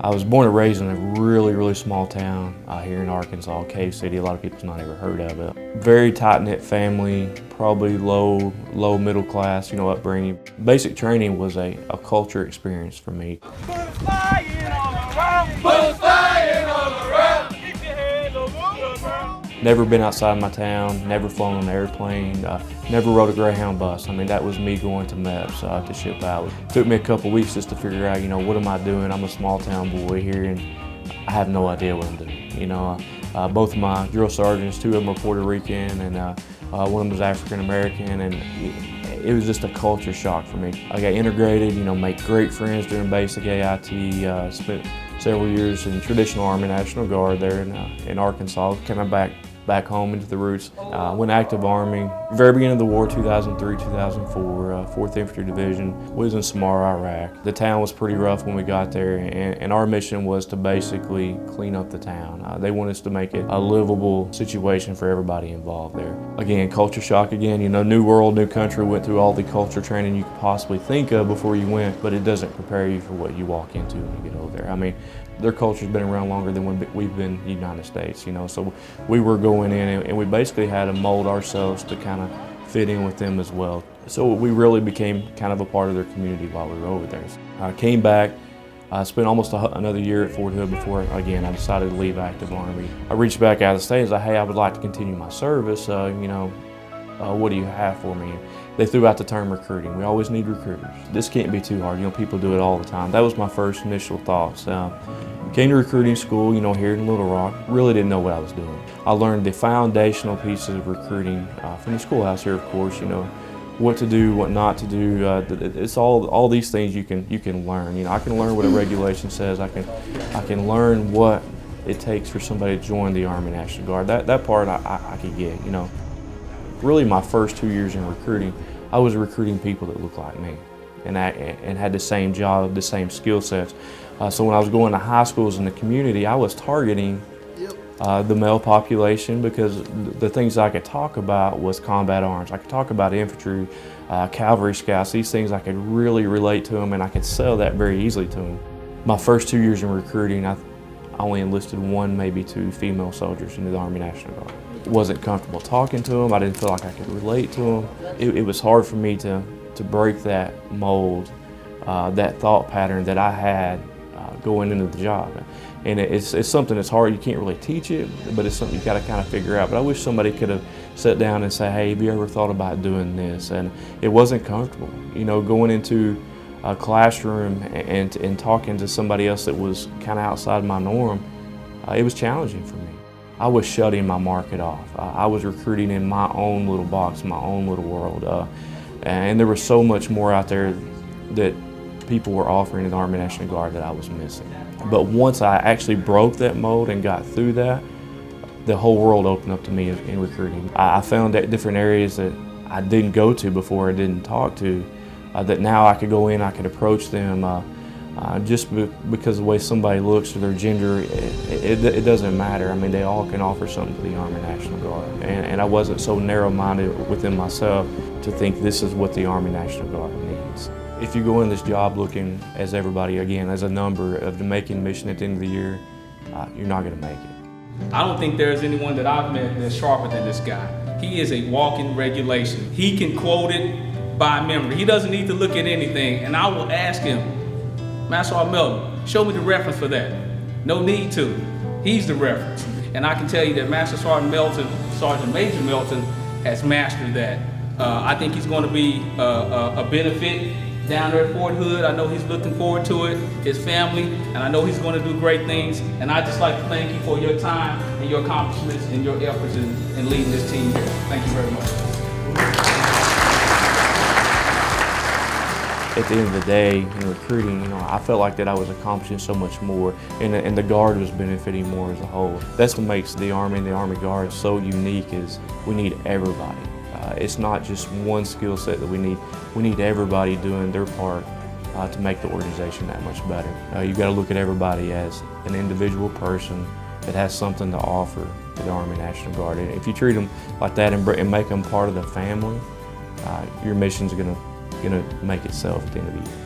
I was born and raised in a really small town here in Arkansas, Cave City. A lot of people's not ever heard of it. Very tight-knit family, probably low middle class, upbringing. Basic training was a culture experience for me. Bullets flying all around. Bullets flying all around. Keep your head low, ground. Never been outside my town, never flown on an airplane, never rode a Greyhound bus. I mean, that was me going to MEPS to ship out. It took me a couple weeks just to figure out, what am I doing? I'm a small town boy here and I have no idea what I'm doing. Both of my drill sergeants, two of them were Puerto Rican and one of them was African American, and it was just a culture shock for me. I got integrated, made great friends during basic AIT, spent several years in traditional Army National Guard there in Arkansas, coming back home into the roots. Went active Army, very beginning of the war, 2003, 2004, 4th Infantry Division, was in Samara, Iraq. The town was pretty rough when we got there, and our mission was to basically clean up the town. They wanted us to make it a livable situation for everybody involved there. Again, culture shock again, new world, new country, went through all the culture training you could possibly think of before you went, but it doesn't prepare you for what you walk into when you get over there. I mean, their culture's been around longer than we've been in the United States, so we were going in and we basically had to mold ourselves to kind of fit in with them as well. So we really became kind of a part of their community while we were over there. I came back, I spent almost another year at Fort Hood before, again, I decided to leave active Army. I reached back out of the state and said, hey, I would like to continue my service, what do you have for me? They threw out the term recruiting. We always need recruiters. This can't be too hard. People do it all the time. That was my first initial thoughts. Came to recruiting school, here in Little Rock. Really didn't know what I was doing. I learned the foundational pieces of recruiting from the schoolhouse here, of course. What to do, what not to do. It's all these things you can learn. I can learn what a regulation says. I can learn what it takes for somebody to join the Army National Guard. That part I could get. Really, my first 2 years in recruiting, I was recruiting people that looked like me and had the same job, the same skill sets. So when I was going to high schools in the community, I was targeting the male population because the things I could talk about was combat arms. I could talk about infantry, cavalry scouts, these things I could really relate to them, and I could sell that very easily to them. My first 2 years in recruiting, I only enlisted one, maybe two female soldiers into the Army National Guard. Wasn't comfortable talking to them. I didn't feel like I could relate to them. It was hard for me to break that mold, that thought pattern that I had going into the job. And it's something that's hard. You can't really teach it, but it's something you got to kind of figure out. But I wish somebody could have sat down and said, hey, have you ever thought about doing this? And it wasn't comfortable. Going into a classroom and talking to somebody else that was kind of outside my norm, it was challenging for me. I was shutting my market off. I was recruiting in my own little box, my own little world. And there was so much more out there that people were offering in the Army National Guard that I was missing. But once I actually broke that mold and got through that, the whole world opened up to me in recruiting. I found that different areas that I didn't go to before, I didn't talk to, that now I could go in, I could approach them. Just because of the way somebody looks or their gender, it doesn't matter. I mean, they all can offer something to the Army National Guard. And I wasn't so narrow-minded within myself to think this is what the Army National Guard needs. If you go in this job looking as everybody, again, as a number of the making mission at the end of the year, you're not going to make it. I don't think there's anyone that I've met that's sharper than this guy. He is a walking regulation. He can quote it by memory. He doesn't need to look at anything, and I will ask him, Master Sergeant Melton, show me the reference for that. No need to. He's the reference. And I can tell you that Master Sergeant Melton, Sergeant Major Melton, has mastered that. I think he's going to be a benefit down there at Fort Hood. I know he's looking forward to it, his family, and I know he's going to do great things. And I'd just like to thank you for your time and your accomplishments and your efforts in leading this team here. Thank you very much. At the end of the day, in recruiting, I felt like that I was accomplishing so much more, and the Guard was benefiting more as a whole. That's what makes the Army and the Army Guard so unique, is we need everybody. It's not just one skill set that we need. We need everybody doing their part to make the organization that much better. You've got to look at everybody as an individual person that has something to offer to the Army National Guard. And if you treat them like that and make them part of the family, your mission's going to make itself at the end of the year.